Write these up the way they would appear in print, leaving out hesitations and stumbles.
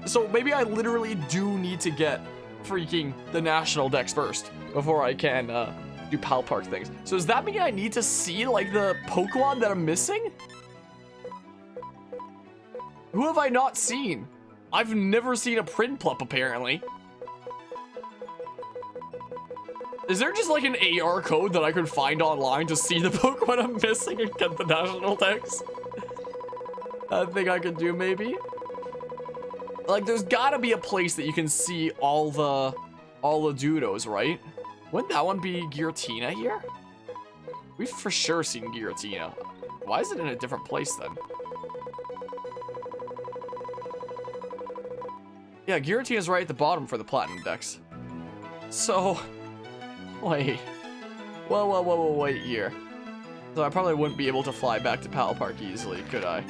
So maybe I literally do need to get freaking the national dex first before I can do Pal Park things. So does that mean I need to see like the Pokemon that I'm missing? Who have I not seen? I've never seen a Prinplup apparently. Is there just like an AR code that I could find online to see the Pokemon I'm missing and get the national dex? I think I could do maybe. Like there's gotta be a place that you can see all the Dudos, right? Wouldn't that one be Giratina here? We've for sure seen Giratina. Why is it in a different place then? Yeah, Giratina's right at the bottom for the Platinum Dex. So, wait. Whoa, wait here. So I probably wouldn't be able to fly back to Pal Park easily, could I?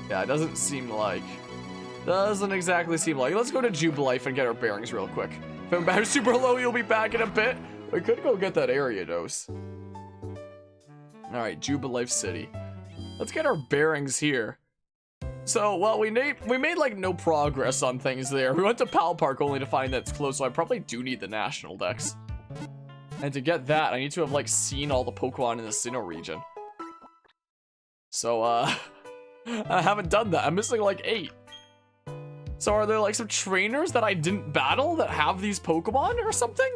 Yeah, it doesn't seem like. Doesn't exactly seem like. Let's go to Jubilife and get our bearings real quick. If I'm back super low, you'll be back in a bit. We could go get that area dose. Alright, Jubilife City. Let's get our bearings here. So, well, we made like no progress on things there. We went to Pal Park only to find that it's closed, so I probably do need the national dex. And to get that, I need to have like seen all the Pokemon in the Sinnoh region. So, I haven't done that. I'm missing like 8. So are there like some trainers that I didn't battle that have these Pokemon or something?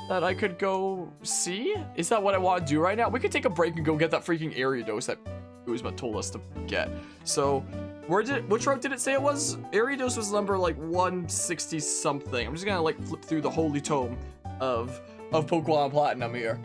That I could go see? Is that what I want to do right now? We could take a break and go get that freaking Ariados that Uzma told us to get. So, which route did it say it was? Ariados was number like 160 something. I'm just gonna like flip through the holy tome of Pokemon Platinum here.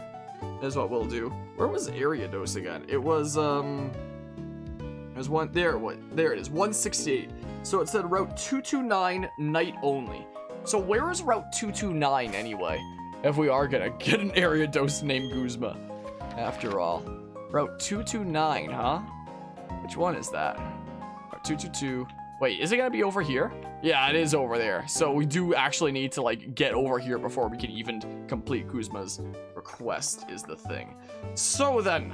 Is what we'll do. Where was Ariados again? It was there's one there. There it is. 168. So it said Route 229, night only. So where is Route 229 anyway? If we are gonna get an Ariados named Guzma, after all. Route 229, huh? Which one is that? Route 222. Wait, is it gonna be over here? Yeah, it is over there. So we do actually need to like get over here before we can even complete Guzma's request is the thing. So then,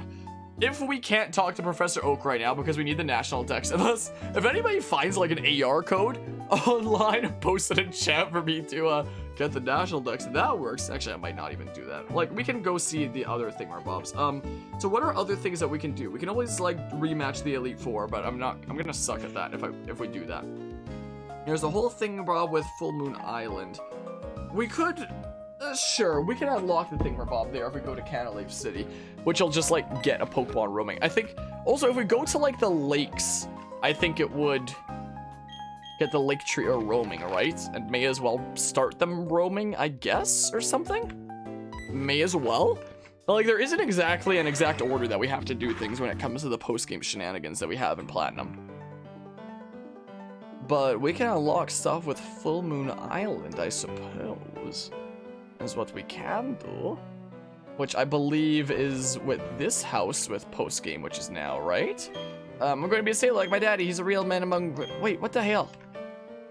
if we can't talk to Professor Oak right now because we need the national dex, unless if anybody finds like an AR code online and posts it in chat for me to get the national dex, that works. Actually, I might not even do that. Like, we can go see the other thingamabobs. So what are other things that we can do? We can always like rematch the Elite Four, but I'm gonna suck at that if we do that. There's a whole thingamabob with Full Moon Island. We could. Sure, we can unlock the thingamabob there if we go to Canalave City, which will just like get a Pokemon roaming. I think also if we go to like the lakes, I think it would get the lake trio roaming, right? And may as well start them roaming, I guess, or something? May as well? But, like, there isn't exactly an exact order that we have to do things when it comes to the post-game shenanigans that we have in Platinum. But we can unlock stuff with Full Moon Island, I suppose. Is what we can do. Which I believe is with this house with post-game, which is now, right? I'm going to be a sailor like my daddy. He's a real man among... Wait, what the hell?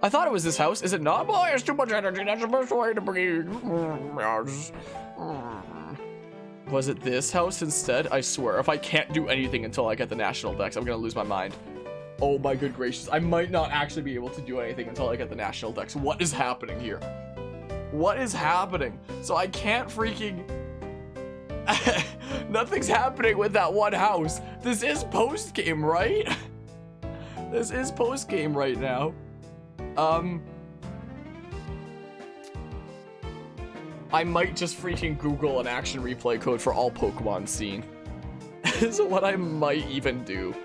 I thought it was this house. Is it not? Boy, it's too much energy. That's the best way to breathe. Was it this house instead? I swear, if I can't do anything until I get the national dex, I'm going to lose my mind. Oh my good gracious. I might not actually be able to do anything until I get the national dex. What is happening here? What is happening? So I can't freaking... Nothing's happening with that one house. This is post-game, right? This is post-game right now. I might just freaking Google an action replay code for all Pokemon seen. Is what I might even do.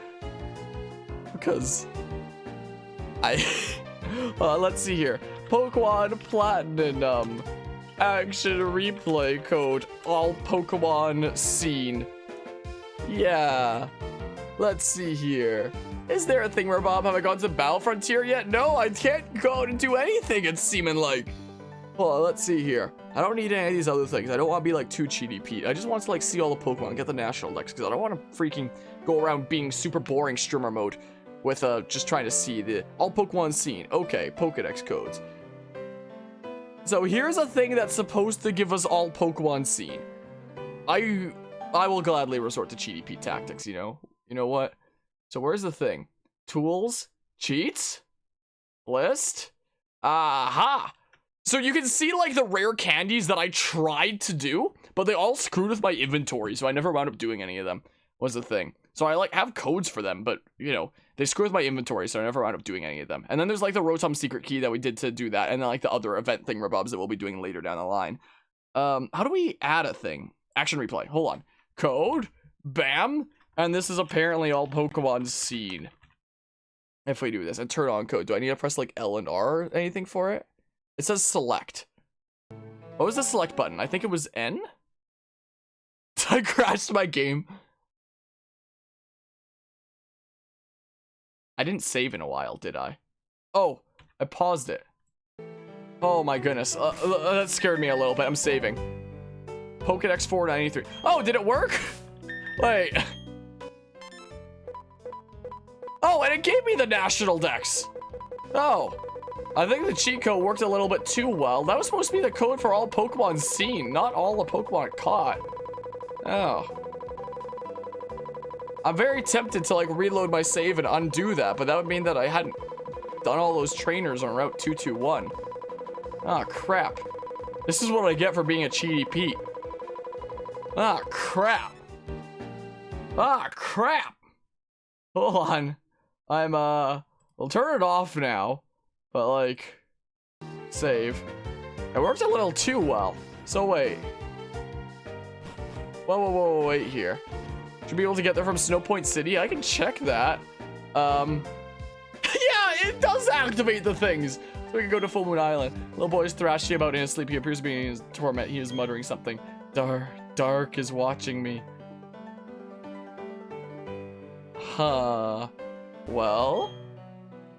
Because... let's see here. Pokemon Platinum action replay code all Pokemon seen. Yeah, let's see here. Is there a thing where Bob haven't gone to Battle Frontier yet? No, I can't go out and do anything, it's seeming like. Well, let's see here. I don't need any of these other things. I don't want to be like too cheaty Pete. I just want to like see all the Pokemon and get the national dex because I don't want to freaking go around being super boring streamer mode with just trying to see the all Pokemon seen. Okay, Pokedex codes. So here's a thing that's supposed to give us all Pokemon seen. I will gladly resort to cheaty Pete tactics, you know? You know what? So where's the thing? Tools? Cheats? List. Aha. So you can see like the rare candies that I tried to do, but they all screwed with my inventory, so I never wound up doing any of them, was the thing. So I like have codes for them, but you know, they screw with my inventory, so I never wound up doing any of them. And then there's like the Rotom secret key that we did to do that, and then like the other event thingamabobs that we'll be doing later down the line. How do we add a thing? Action replay. Hold on. Code. Bam. And this is apparently all Pokemon seen. If we do this and turn on code, do I need to press like L and R or anything for it? It says select. What was the select button? I think it was N? I crashed my game. I didn't save in a while, did I? Oh, I paused it. Oh my goodness. That scared me a little bit. I'm saving. Pokedex 493. Oh, did it work? Wait. Oh, and it gave me the national dex. Oh. I think the cheat code worked a little bit too well. That was supposed to be the code for all Pokemon seen, not all the Pokemon caught. Oh. I'm very tempted to like reload my save and undo that, but that would mean that I hadn't done all those trainers on Route 221. Ah, crap. This is what I get for being a cheaty Pete. Ah, crap. Ah, crap. Hold on. We'll turn it off now. But, like, save. It worked a little too well. So, wait. Whoa, wait here. Should be able to get there from Snowpoint City? I can check that. Yeah, it does activate the things. So we can go to Full Moon Island. Little boy is thrashing about in his sleep. He appears to be in his torment. He is muttering something. Dark is watching me. Huh. Well?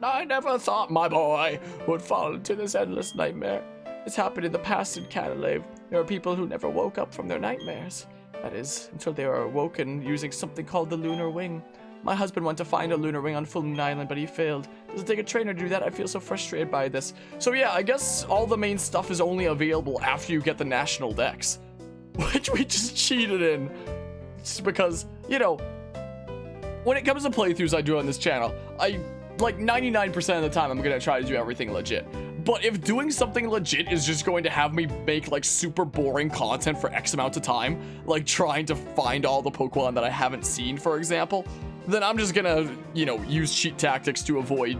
I never thought my boy would fall into this endless nightmare. It's happened in the past in Canalave. There are people who never woke up from their nightmares. That is, until they are awoken using something called the Lunar Wing. My husband wanted to find a Lunar Wing on Full Moon Island, but he failed. Does it take a trainer to do that? I feel so frustrated by this. So yeah, I guess all the main stuff is only available after you get the National Dex. Which we just cheated in. Just because, you know, when it comes to playthroughs I do on this channel, like 99% of the time, I'm gonna try to do everything legit. But if doing something legit is just going to have me make like super boring content for X amount of time, like trying to find all the Pokemon that I haven't seen, for example, then I'm just gonna, you know, use cheat tactics to avoid,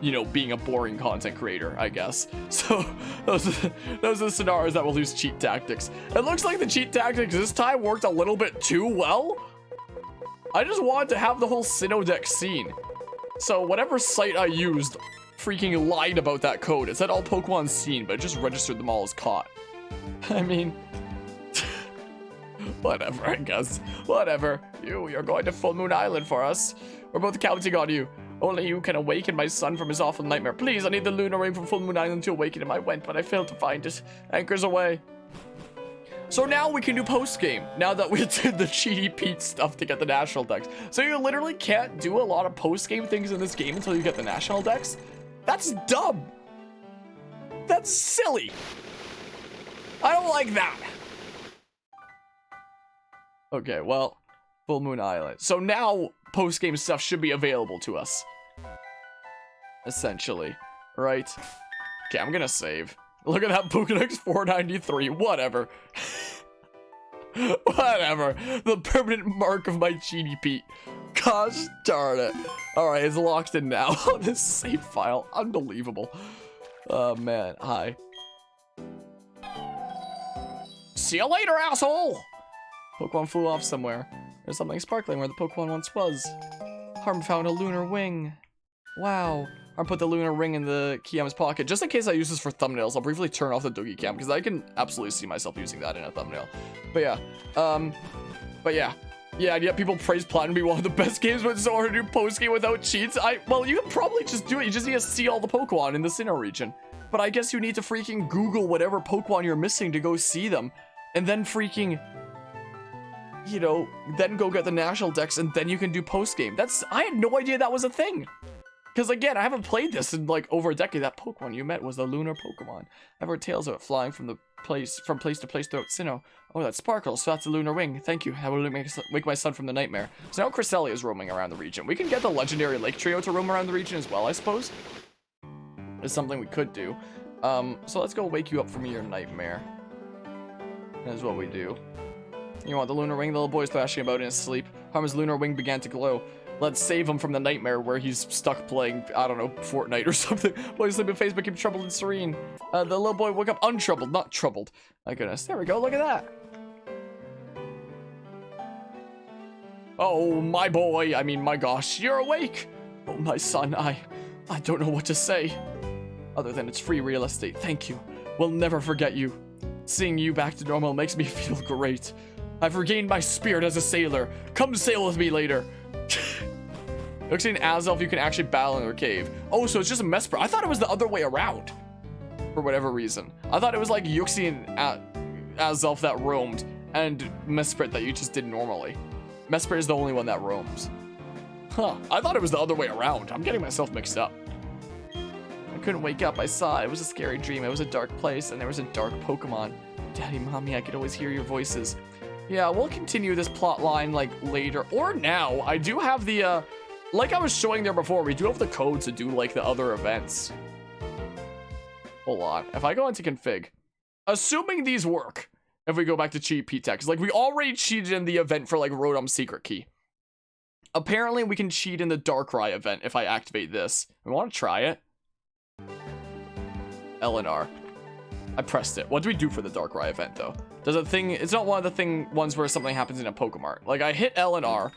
you know, being a boring content creator, I guess. So those are the scenarios that will use cheat tactics. It looks like the cheat tactics this time worked a little bit too well. I just wanted to have the whole Sinnoh deck scene. So whatever site I used freaking lied about that code. It said all Pokemon seen, but it just registered them all as caught. I mean, whatever, I guess. Whatever. You're going to Full Moon Island for us. We're both counting on you. Only you can awaken my son from his awful nightmare. Please, I need the Lunar Ring from Full Moon Island to awaken him. I went, but I failed to find it. Anchor's away. So now we can do post-game, now that we did the Cheaty Pete stuff to get the National Dex. So you literally can't do a lot of post-game things in this game until you get the National Dex? That's dumb. That's silly. I don't like that. Okay, well, Full Moon Island. So now post-game stuff should be available to us. Essentially, right? Okay, I'm gonna save. Look at that Pokédex 493. Whatever. Whatever. The permanent mark of my Cheaty Pete. Gosh darn it. Alright, it's locked in now. This save file. Unbelievable. Oh, man. Hi. See you later, asshole! Pokemon flew off somewhere. There's something sparkling where the Pokemon once was. Harm found a Lunar Wing. Wow. I'll put the Lunar Ring in the Kiam's pocket. Just in case I use this for thumbnails, I'll briefly turn off the Doogie Cam, because I can absolutely see myself using that in a thumbnail. But yeah. Yeah, people praise Platinum be one of the best games, but it's so hard to do post-game without cheats. Well, you can probably just do it. You just need to see all the Pokemon in the Sinnoh region. But I guess you need to freaking Google whatever Pokemon you're missing to go see them. And then freaking, you know, then go get the National Dex, and then you can do post-game. I had no idea that was a thing. Because again, I haven't played this in like over a decade. That Pokemon you met was the lunar Pokemon. I've heard tales of it flying from place to place throughout Sinnoh. Oh, that sparkles. So that's a Lunar Wing. Thank you. That will wake my son from the nightmare. So now Cresselia is roaming around the region. We can get the legendary Lake Trio to roam around the region as well, I suppose. is something we could do. So let's go wake you up from your nightmare. That is what we do. You want the lunar wing? The little boy's thrashing about in his sleep. Harmon's lunar wing began to glow. Let's save him from the nightmare where he's stuck playing, I don't know, Fortnite or something. Boy's sleeping face but keep troubled and serene. The little boy woke up untroubled, not troubled. My goodness, there we go, look at that. Oh, my boy, I mean, my gosh, you're awake. Oh, my son, I don't know what to say. Other than it's free real estate, thank you. We'll never forget you. Seeing you back to normal makes me feel great. I've regained my spirit as a sailor. Come sail with me later. Looks like an Azelf you can actually battle in their cave. Oh, so it's just a Mesprit. I thought it was the other way around. For whatever reason. I thought it was like Yuxi and Azelf that roamed. And Mesprit that you just did normally. Mesprit is the only one that roams. Huh. I thought it was the other way around. I'm getting myself mixed up. I couldn't wake up. I saw it. It was a scary dream. It was a dark place and there was a dark Pokemon. Daddy, Mommy, I could always hear your voices. Yeah, we'll continue this plot line like later or now. I do have the like I was showing there before, we do have the code to do like the other events. Hold on. If I go into config, assuming these work, if we go back to cheat P-Tech, like we already cheated in the event for like Rotom's secret key. Apparently we can cheat in the Darkrai event if I activate this. We want to try it. LNR. I pressed it. What do we do for the Darkrai event though? Does a thing, it's not one of the ones where something happens in a Pokemart. Like I hit L and R,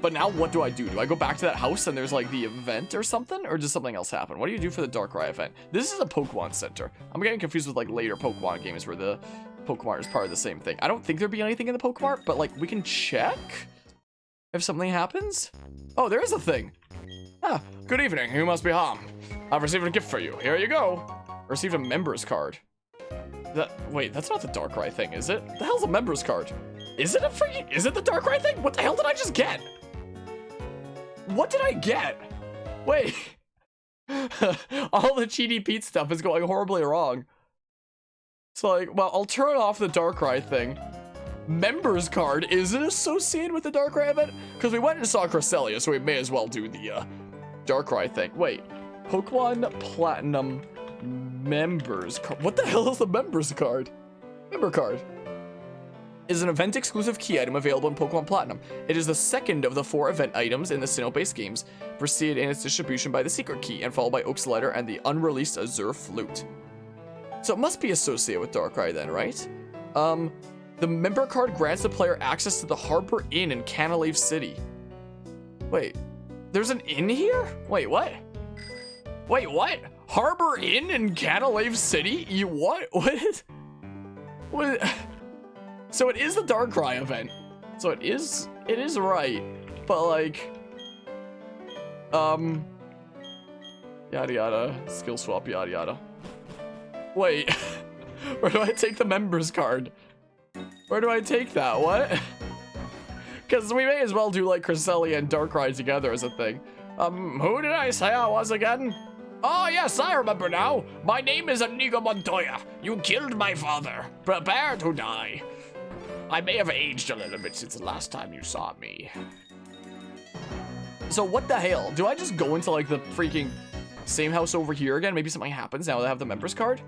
but now what do? Do I go back to that house and there's like the event or something? Or does something else happen? What do you do for the Darkrai event? This is a Pokemon Center. I'm getting confused with like later Pokemon games where the Pokemart is part of the same thing. I don't think there'd be anything in the Pokemart, but like we can check if something happens. Oh, there is a thing. Ah, good evening. You must be Ham. I've received a gift for you. Here you go. Received a member's card. Wait, that's not the Darkrai thing, is it? The hell's a member's card? Is it the Darkrai thing? What the hell did I just get? What did I get? Wait. All the Cheaty Pete stuff is going horribly wrong. So like, well, I'll turn off the Darkrai thing. Member's card, is it associated with the Darkrai event? Because we went and saw Cresselia, so we may as well do the Darkrai thing. Wait, Pokemon Platinum members card. What the hell is the members card? Member card is an event exclusive key item available in Pokemon Platinum. It is the second of the 4 event items in the Sinnoh-based games, preceded in its distribution by the secret key and followed by Oak's letter and the unreleased Azure Flute. So it must be associated with Darkrai then, right? The member card grants the player access to the Harbor Inn in Canalave City. Wait, there's an inn here? Wait, what? Wait, what? Harbor Inn in Canalave City? You what? What? So it is the Darkrai event. So it is right. But like, yada yada, skill swap, yada yada. Wait, where do I take the members card? Where do I take that? What? Because we may as well do like Cresselia and Darkrai together as a thing. Who did I say I was again? Oh yes, I remember now. My name is Inigo Montoya. You killed my father. Prepare to die. I may have aged a little bit since the last time you saw me. So what the hell? Do I just go into like the freaking same house over here again? Maybe something happens now that I have the members card?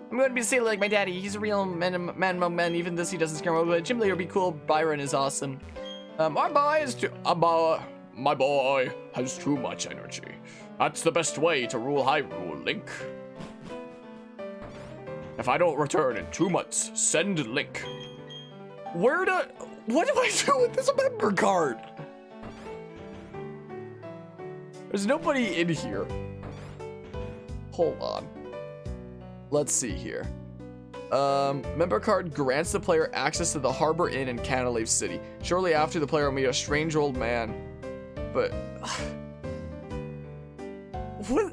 I'm going to be saying like my daddy. He's a real man. Even this he doesn't scare me. But Gym Leader would be cool. Byron is awesome. My boy is too... my boy has too much energy. That's the best way to rule Hyrule, Link. If I don't return in 2 months, send Link. What do I do with this member card? There's nobody in here. Hold on. Let's see here. Member card grants the player access to the Harbor Inn in Canalave City. Shortly after, the player will meet a strange old man. But...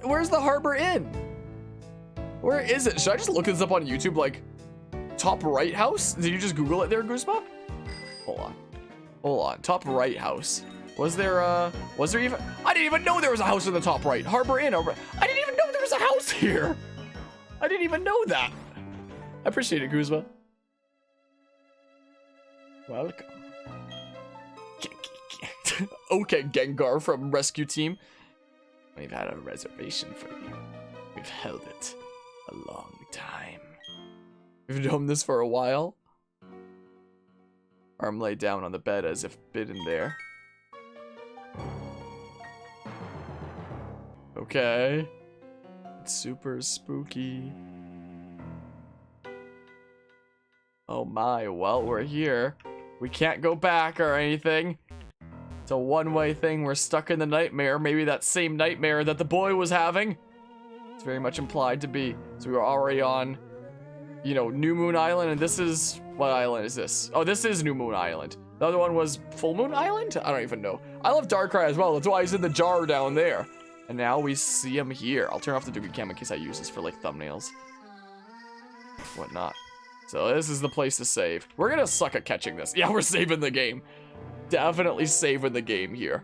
where's the Harbor Inn? Where is it? Should I just look this up on YouTube, like, top right house? Did you just Google it there, Guzma? Hold on. Top right house. Was there even... I didn't even know there was a house in the top right. Harbor Inn over... I didn't even know there was a house here. I didn't even know that. I appreciate it, Guzma. Welcome. Okay, Gengar from Rescue Team. We've had a reservation for you. We've held it a long time. We've known this for a while. Arm laid down on the bed as if bidden there. Okay. It's super spooky. Oh my, well, we're here. We can't go back or anything. It's a one-way thing. We're stuck in the nightmare. Maybe that same nightmare that the boy was having. It's very much implied to be. So we were already on, you know, New Moon Island, and this is... What island is this? Oh, this is New Moon Island. The other one was Full Moon Island? I don't even know. I love Darkrai as well. That's why he's in the jar down there. And now we see him here. I'll turn off the Doogie Cam in case I use this for, like, thumbnails. Whatnot. So this is the place to save. We're gonna suck at catching this. Yeah, we're saving the game. Definitely saving the game here.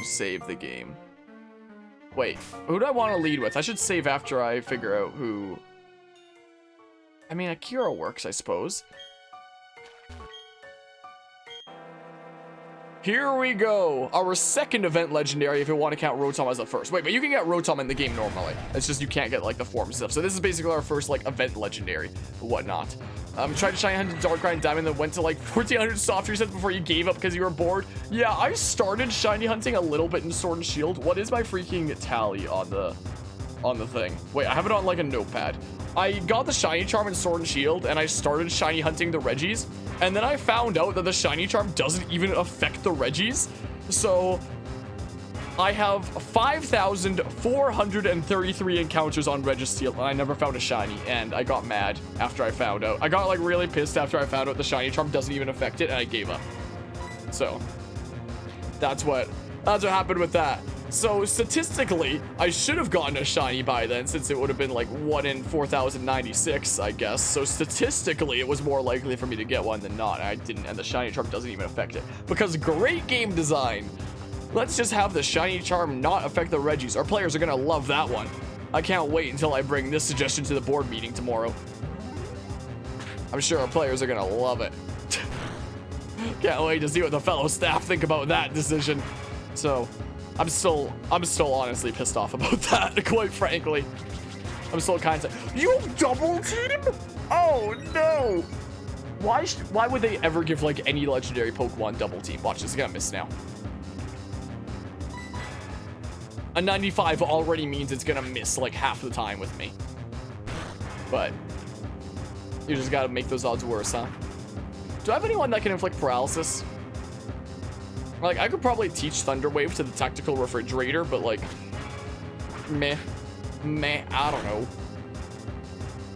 Save the game. Wait, who do I want to lead with? I should save after I figure out who... I mean, Akira works, I suppose. Here we go. Our second event legendary, if you want to count Rotom as the first. Wait, but you can get Rotom in the game normally. It's just you can't get, like, the form stuff. So this is basically our first, like, event legendary. Whatnot. Tried to shiny hunt Darkrai and Diamond, then went to, like, 1,400 soft resets before you gave up because you were bored. Yeah, I started shiny hunting a little bit in Sword and Shield. What is my freaking tally on the thing? Wait, I have it on, like, a notepad. I got the shiny charm in Sword and Shield, and I started shiny hunting the Regis, and then I found out that the shiny charm doesn't even affect the Regis. So I have 5,433 encounters on Registeel, and I never found a shiny, and I got mad after I found out. I got, like, really pissed after I found out the shiny charm doesn't even affect it, and I gave up. So that's what happened with that. So statistically, I should have gotten a shiny by then, since it would have been like 1 in 4,096, I guess. So statistically, it was more likely for me to get one than not. I didn't, and the shiny charm doesn't even affect it. Because great game design. Let's just have the shiny charm not affect the Regis. Our players are gonna love that one. I can't wait until I bring this suggestion to the board meeting tomorrow. I'm sure our players are gonna love it. Can't wait to see what the fellow staff think about that decision. So... I'm still honestly pissed off about that, quite frankly. I'm still kind of... You double team? Oh, no! Why would they ever give, like, any legendary Pokemon double team? Watch, this is gonna miss now. A 95 already means it's gonna miss, like, half the time with me. But you just gotta make those odds worse, huh? Do I have anyone that can inflict paralysis? Like, I could probably teach Thunder Wave to the Tactical Refrigerator, but, like, meh, I don't know.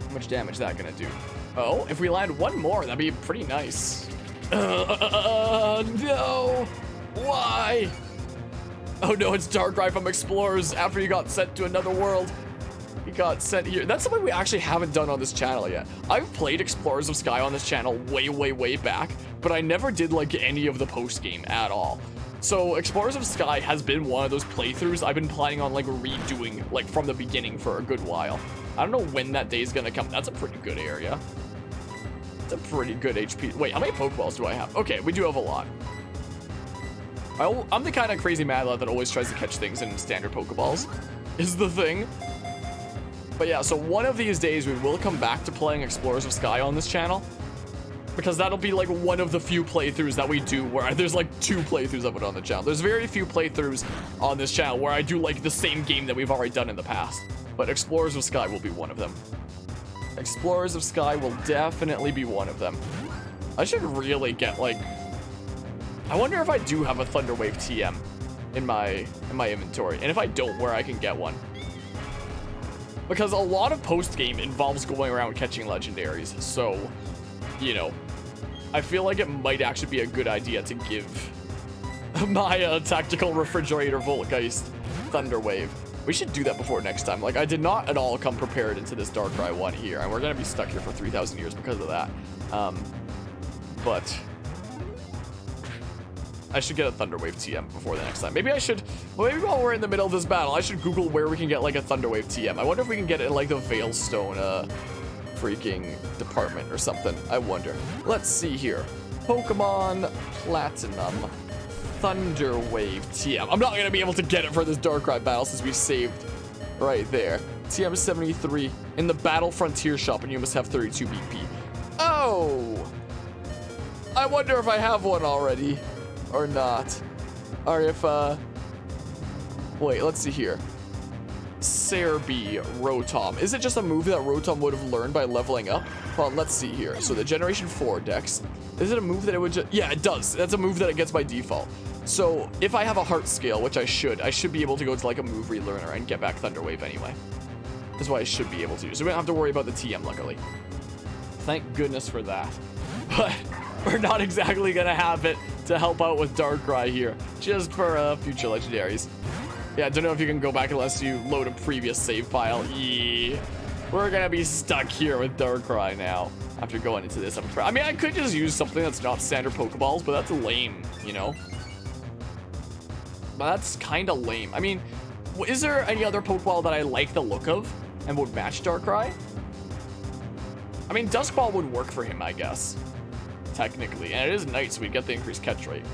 How much damage is that gonna do? Oh, if we land one more, that'd be pretty nice. No! Why? Oh no, it's Darkrai from Explorers after he got sent to another world. He got sent here. That's something we actually haven't done on this channel yet. I've played Explorers of Sky on this channel way back, but I never did, like, any of the post-game at all. So Explorers of Sky has been one of those playthroughs I've been planning on, like, redoing, like, from the beginning for a good while. I don't know when that day is gonna come. That's a pretty good area. It's a pretty good HP. Wait, how many Pokeballs do I have? Okay, we do have a lot. I'm the kind of crazy mad lad that always tries to catch things in standard Pokeballs, is the thing. But yeah, so one of these days we will come back to playing Explorers of Sky on this channel, because that'll be like one of the few playthroughs that we do where there's like 2 playthroughs of it on the channel. There's very few playthroughs on this channel where I do like the same game that we've already done in the past, but Explorers of Sky will be one of them. Explorers of Sky will definitely be one of them. I should really get, like, I wonder if I do have a Thunder Wave TM in my inventory, and if I don't, where I can get one. Because a lot of post-game involves going around catching legendaries, so, you know, I feel like it might actually be a good idea to give my Tactical Refrigerator Voltgeist Thunder Wave. We should do that before next time. Like, I did not at all come prepared into this Darkrai one here, and we're gonna be stuck here for 3,000 years because of that. But I should get a Thunder Wave TM before the next time. Maybe I should, well, maybe while we're in the middle of this battle, I should Google where we can get, like, a Thunder Wave TM. I wonder if we can get it in, like, the Veilstone, freaking department or something. I wonder. Let's see here. Pokemon Platinum Thunder Wave TM. I'm not gonna be able to get it for this Darkrai battle since we saved right there. TM 73 in the Battle Frontier shop, and you must have 32 BP. Oh! I wonder if I have one already or not. Or if, wait, let's see here. Serbi Rotom. Is it just a move that Rotom would have learned by leveling up? Well, let's see here. So the Generation 4 Dex. Is it a move that it would just... Yeah, it does. That's a move that it gets by default. So if I have a Heart Scale, which I should be able to go to like a move relearner and get back Thunder Wave anyway. That's what I should be able to do. So we don't have to worry about the TM, luckily. Thank goodness for that. But we're not exactly gonna have it to help out with Darkrai here. Just for future legendaries. Yeah, I don't know if you can go back unless you load a previous save file. Yeah. We're gonna be stuck here with Darkrai now after going into this. I mean, I could just use something that's not standard Pokeballs, but that's lame, you know? But that's kind of lame. I mean, is there any other Pokeball that I like the look of and would match Darkrai? I mean, Dusk Ball would work for him, I guess. Technically. And it is night, so we get the increased catch rate.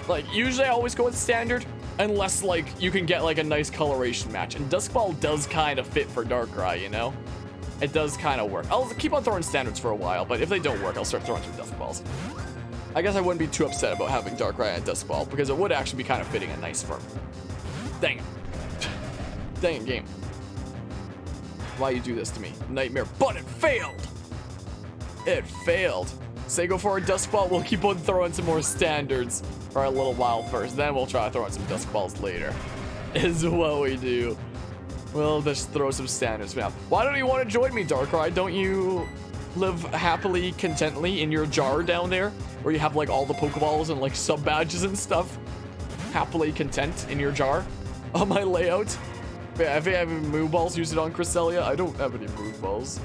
Like, usually I always go with standard, unless, like, you can get, like, a nice coloration match. And Dusk Ball does kind of fit for Darkrai, you know? It does kind of work. I'll keep on throwing standards for a while, but if they don't work, I'll start throwing some Dusk Balls. I guess I wouldn't be too upset about having Darkrai and Dusk Ball, because it would actually be kind of fitting and nice for him. Dang it. Dang it, game. Why you do this to me? Nightmare. But it failed! It failed. Say go for a Dusk Ball, we'll keep on throwing some more standards for a little while first, then we'll try throwing some Dusk Balls later. Is what we do. We'll just throw some standards now. Why don't you want to join me, Darkrai? Don't you live happily, contently in your jar down there? Where you have like all the Pokeballs and like sub badges and stuff? Happily content in your jar? On my layout? Yeah, if you have any move balls, use it on Cresselia. I don't have any move balls.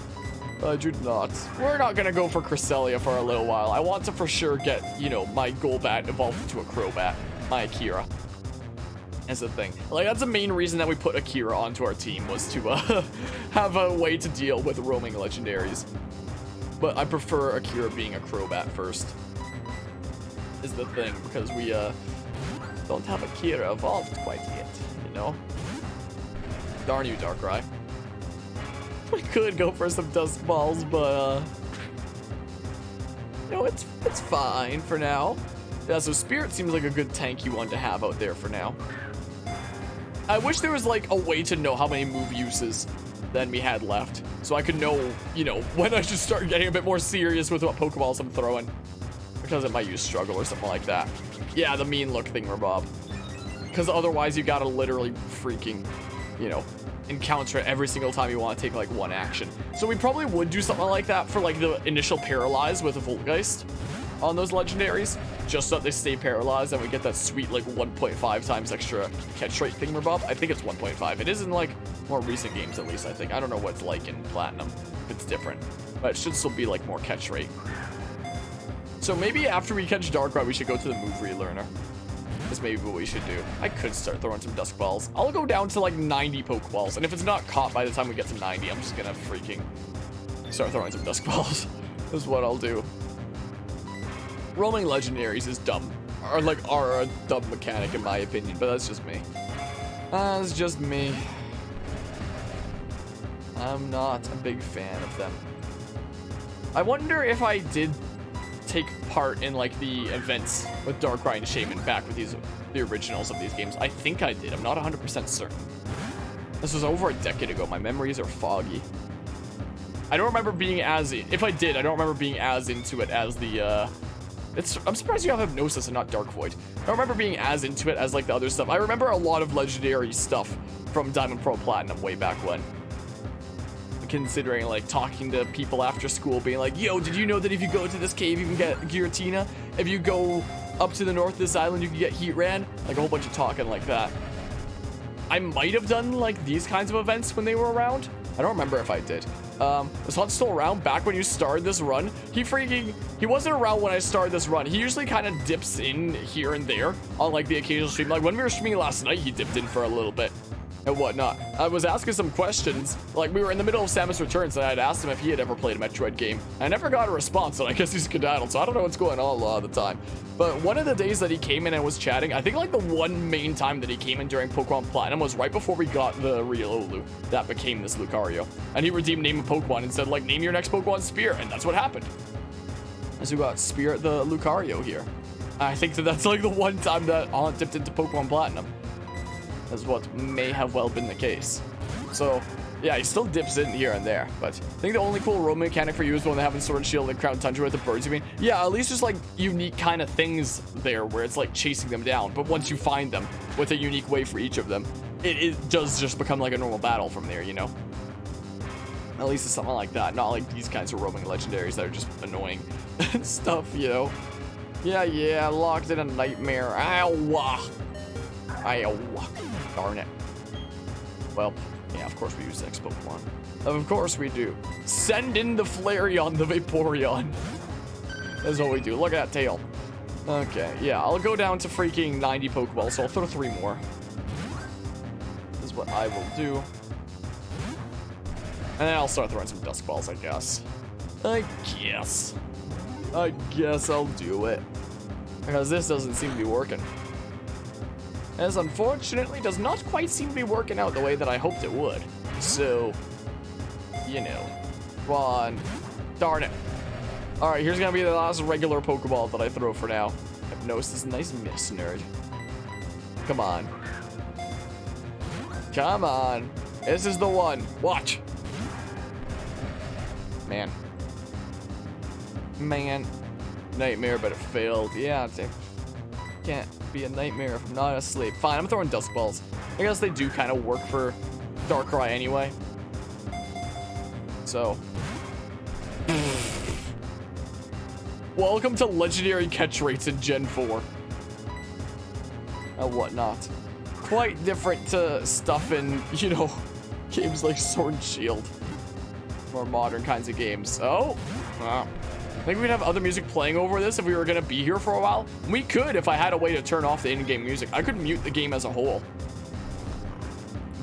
I do not. We're not gonna go for Cresselia for a little while. I want to for sure get, you know, my Golbat evolved into a Crobat. My Akira. That's the thing. Like, that's the main reason that we put Akira onto our team, was to have a way to deal with roaming legendaries. But I prefer Akira being a Crobat first. Is the thing, because we don't have Akira evolved quite yet, you know? Darn you, Darkrai. We could go for some Dusk Balls, but you know, it's fine for now. Yeah, so Spirit seems like a good tanky one to have out there for now. I wish there was like a way to know how many move uses than we had left, so I could know, you know, when I should start getting a bit more serious with what Pokeballs I'm throwing, because it might use Struggle or something like that. Yeah, the mean look thing, Bob. Because otherwise you gotta literally freaking, you know, encounter it every single time you want to take like one action. So we probably would do something like that for like the initial Paralyze with a Voltgeist on those legendaries, just so that they stay paralyzed and we get that sweet like 1.5 times extra catch rate thing, Bob. I think it's 1.5. It is in like more recent games at least, I think. I don't know what it's like in Platinum, if it's different, but it should still be like more catch rate. So maybe after we catch Darkrai, we should go to the move relearner. Is maybe what we should do. I could start throwing some Dusk Balls. I'll go down to like 90 Pokeballs, and if it's not caught by the time we get to 90, I'm just gonna freaking start throwing some Dusk Balls. Is what I'll do. Roaming legendaries is dumb, or like are a dumb mechanic in my opinion, but that's just me. That's just me. I'm not a big fan of them. I wonder if I did take part in like the events with Darkrai and Shaman back with the originals of these games. I think I did. I'm not 100% certain. This was over a decade ago. My memories are foggy. I don't remember being as... If I did, I don't remember being as into it as the... I'm surprised you have Hypnosis and not Dark Void. I don't remember being as into it as like the other stuff. I remember a lot of legendary stuff from Diamond Pearl Platinum way back when. Considering like talking to people after school being like, yo, did you know that if you go to this cave you can get Giratina? If you go up to the north of this island you can get Heatran? Like a whole bunch of talking like that. I might have done like these kinds of events when they were around. I don't remember if I did. Was Hunt still around back when you started this run? He wasn't around when I started this run. He usually kind of dips in here and there on like the occasional stream. Like when we were streaming last night, he dipped in for a little bit. and whatnot. I was asking some questions, like we were in the middle of Samus Returns, and I had asked him if he had ever played a Metroid game. I never got a response, and I guess he's skedaddled, so I don't know what's going on a lot of the time. But one of the days that he came in and was chatting, I think like the one main time that he came in during Pokemon Platinum was right before we got the Riolu that became this Lucario. And he redeemed name of Pokemon and said, like, name your next Pokemon Spear, and that's what happened. As we got Spirit the Lucario here. I think that's like the one time that Aunt dipped into Pokemon Platinum. That's what may have well been the case. So, yeah, he still dips in here and there. But I think the only cool roam mechanic for you is the one they have in Sword and Shield and Crown Tundra with the birds, you mean? Yeah, at least there's like unique kind of things there where it's like chasing them down. But once you find them with a unique way for each of them, it does just become like a normal battle from there, you know? At least it's something like that. Not like these kinds of roaming legendaries that are just annoying and stuff, you know? Yeah, locked in a nightmare. Ow! Darn it. Well, yeah, of course we use the next Pokemon. Of course we do. Send in the Flareon, the Vaporeon. That's what we do. Look at that tail. Okay, yeah, I'll go down to freaking 90 Pokeballs, so I'll throw 3 more. This is what I will do. And then I'll start throwing some Dusk Balls, I guess. I guess I'll do it. Because this doesn't seem to be working. As unfortunately does not quite seem to be working out the way that I hoped it would. So, you know. Come on. Darn it. Alright, here's gonna be the last regular Pokeball that I throw for now. Hypnosis, nice miss, nerd. Come on. Come on. This is the one. Watch. Man. Nightmare, but it failed. Yeah, it can't be a nightmare if I'm not asleep. Fine, I'm throwing Dusk Balls. I guess they do kind of work for Darkrai anyway. So. Welcome to legendary catch rates in Gen 4. And whatnot. Quite different to stuff in, you know, games like Sword and Shield. More modern kinds of games. Oh. Wow. I think we'd have other music playing over this if we were going to be here for a while. We could if I had a way to turn off the in-game music. I could mute the game as a whole.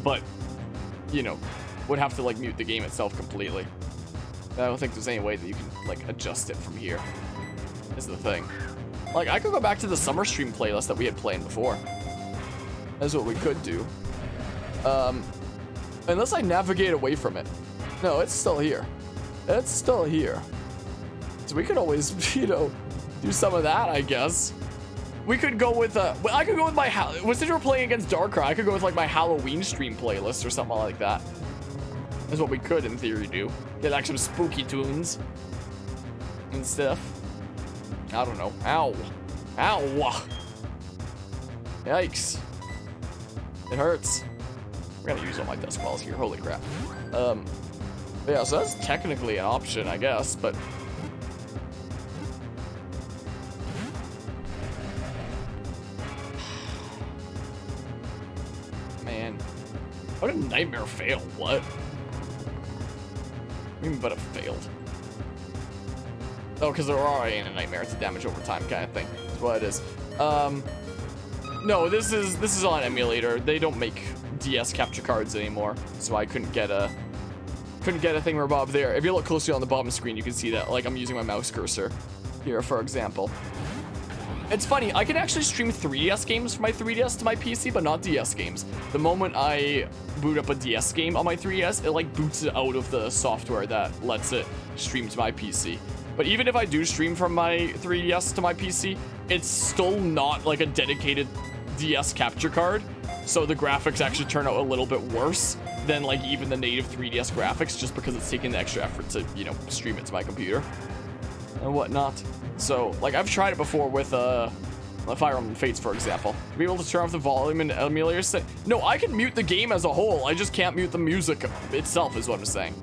But, you know, would have to, like, mute the game itself completely. I don't think there's any way that you can, like, adjust it from here. Is the thing. Like, I could go back to the summer stream playlist that we had playing before. That's what we could do. Unless I navigate away from it. No, it's still here. It's still here. So we could always, you know, do some of that, I guess. We could go with, I could go with my, since we're playing against Darkrai, I could go with, like, my Halloween stream playlist or something like that. That's what we could, in theory, do. Get, like, some spooky tunes and stuff. I don't know. Ow. Ow. Yikes. It hurts. We're gonna use all my Dusk Balls here. Holy crap. Yeah, so that's technically an option, I guess, but... Man. How did Nightmare fail? What? I mean, but it failed. Oh, because they're already in a Nightmare. It's a damage over time kind of thing. That's what it is. No, this is on emulator. They don't make DS capture cards anymore, so I couldn't get a thingamabob there. If you look closely on the bottom screen, you can see that, like, I'm using my mouse cursor here, for example. It's funny, I can actually stream 3DS games from my 3DS to my PC, but not DS games. The moment I boot up a DS game on my 3DS, it, like, boots it out of the software that lets it stream to my PC. But even if I do stream from my 3DS to my PC, it's still not, like, a dedicated DS capture card. So the graphics actually turn out a little bit worse than, like, even the native 3DS graphics, just because it's taking the extra effort to, you know, stream it to my computer and whatnot. So, like, I've tried it before with Fire Emblem Fates, for example. To be able to turn off the volume in emulators. No, I can mute the game as a whole. I just can't mute the music itself, is what I'm saying.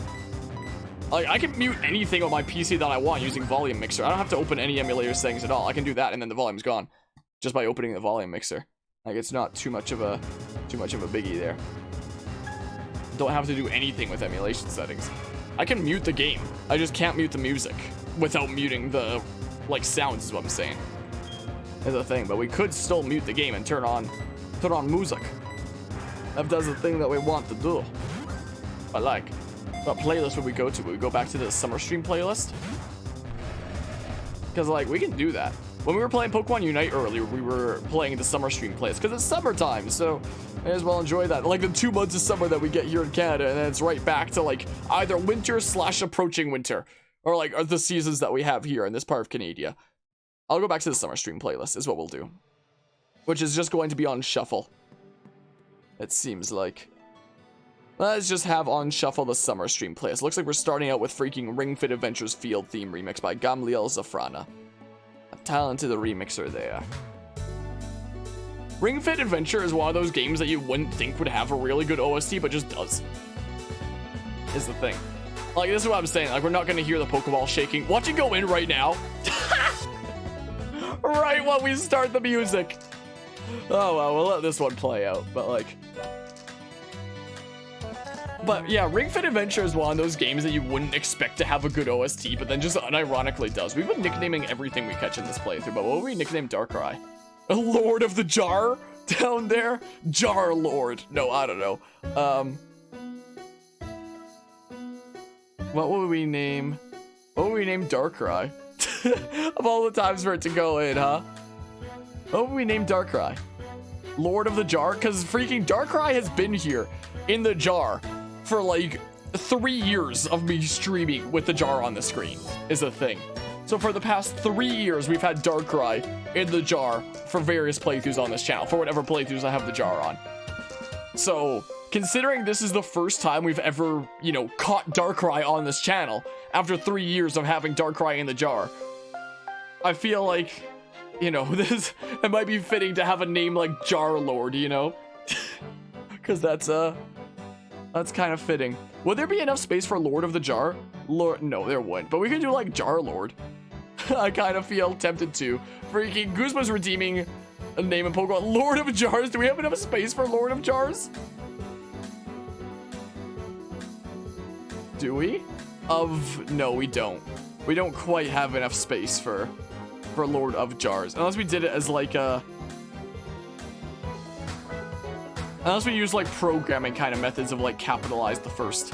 Like, I can mute anything on my PC that I want using Volume Mixer. I don't have to open any emulator settings at all. I can do that, and then the volume's gone just by opening the Volume Mixer. Like, it's not too much of a biggie there. Don't have to do anything with emulation settings. I can mute the game. I just can't mute the music without muting the, like, sounds, is what I'm saying. Is the thing, but we could still mute the game and turn on music. If that's the thing that we want to do. I like. What playlist would we go to? Would we go back to the summer stream playlist? Because, like, we can do that. When we were playing Pokemon Unite earlier, we were playing the summer stream playlist because it's summertime, so may as well enjoy that. Like the 2 months of summer that we get here in Canada, and then it's right back to like either winter / approaching winter, or like the seasons that we have here in this part of Canada. I'll go back to the summer stream playlist is what we'll do, which is just going to be on shuffle. It seems like. Let's just have on shuffle the summer stream playlist. Looks like we're starting out with freaking Ring Fit Adventures Field Theme remix by Gamliel Zafrana. A talented remixer there. Ring Fit Adventure is one of those games that you wouldn't think would have a really good OST, but just does. Is the thing. Like, this is what I'm saying. Like, we're not going to hear the Pokeball shaking. Watch it go in right now. Right when we start the music. Oh, well, we'll let this one play out. But, like... But yeah, Ring Fit Adventure is one of those games that you wouldn't expect to have a good OST, but then just unironically does. We've been nicknaming everything we catch in this playthrough, but what would we nickname Darkrai? A Lord of the Jar down there? Jar Lord. No, I don't know. What would we name? What would we name Darkrai? Of all the times for it to go in, huh? What would we name Darkrai? Lord of the Jar? Because freaking Darkrai has been here in the jar for like 3 years of me streaming with the jar on the screen is a thing. So for the past 3 years, we've had Darkrai in the jar for various playthroughs on this channel, for whatever playthroughs I have the jar on. So considering this is the first time we've ever, you know, caught Darkrai on this channel after 3 years of having Darkrai in the jar, I feel like, you know, it might be fitting to have a name like Jar Lord, you know? Because that's kind of fitting. Would there be enough space for Lord of the Jar? No, there wouldn't. But we could do like Jar Lord. I kind of feel tempted to. Freaking Guzma's redeeming a name in Pokemon. Lord of Jars. Do we have enough space for Lord of Jars? Do we? No, we don't. We don't quite have enough space for Lord of Jars. Unless we did it as like a... Unless we use like programming kind of methods of like capitalize the first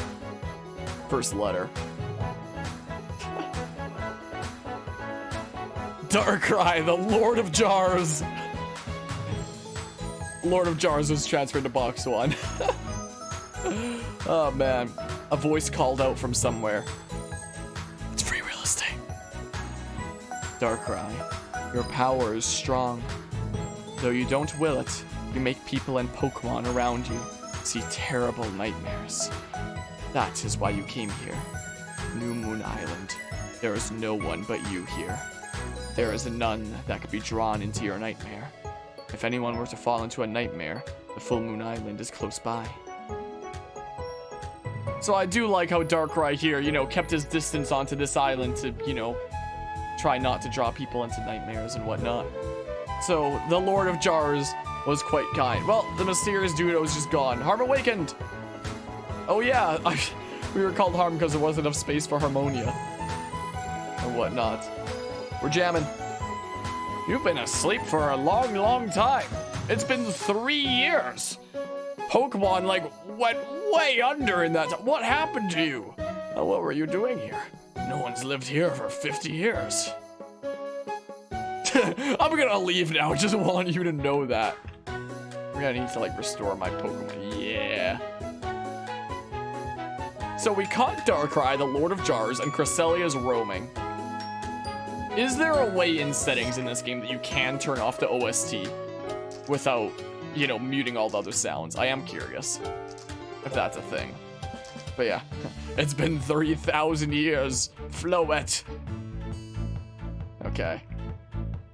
letter. Darkrai, the Lord of Jars. Lord of Jars was transferred to box 1. Oh man, a voice called out from somewhere. It's free real estate. Darkrai, your power is strong. Though you don't will it, you make people and Pokemon around you see terrible nightmares. That is why you came here. New Moon Island. There is no one but you here. There is none that could be drawn into your nightmare. If anyone were to fall into a nightmare, the Full Moon Island is close by. So I do like how Darkrai here, you know, kept his distance onto this island to, you know, try not to draw people into nightmares and whatnot. So the Lord of Jars was quite kind. Well, the mysterious dude was just gone. Harm awakened! Oh yeah, we were called Harm because there wasn't enough space for Harmonia. And whatnot. We're jamming. You've been asleep for a long, long time. It's been 3 years. Pokemon, like, went way under in that time. What happened to you? What were you doing here? No one's lived here for 50 years. I'm gonna leave now. I just want you to know that. We're gonna need to, like, restore my Pokemon. Yeah. So we caught Darkrai, the Lord of Jars, and Cresselia's roaming. Is there a way in settings in this game that you can turn off the OST without, you know, muting all the other sounds? I am curious if that's a thing. But yeah, it's been 3,000 years. Floet. Okay.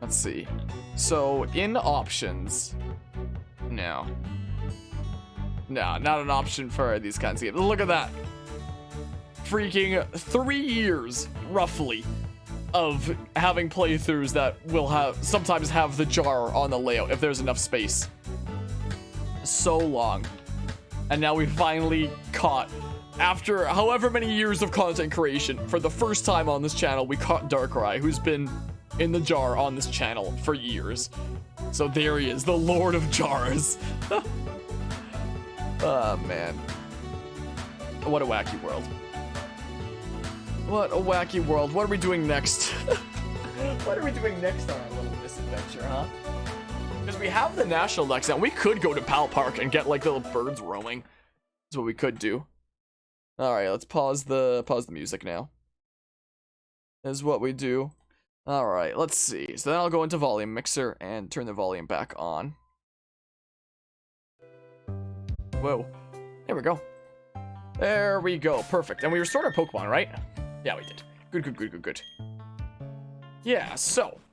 Let's see. So in options, no, not an option for these kinds of games. Look at that. Freaking 3 years, roughly, of having playthroughs that will sometimes have the jar on the layout if there's enough space. So long. And now we finally caught, after however many years of content creation, for the first time on this channel, we caught Darkrai, who's been in the jar on this channel for years. So there he is, the Lord of Jars. Oh, man. What a wacky world. What a wacky world. What are we doing next? What are we doing next on our little misadventure, huh? Because we have the national Dex now. We could go to Pal Park and get, like, little birds roaming. That's what we could do. Alright, let's pause the music now. Is what we do. Alright, let's see. So then I'll go into volume mixer and turn the volume back on. Whoa. There we go. There we go. Perfect. And we restored our Pokemon, right? Yeah, we did. Good. Yeah, so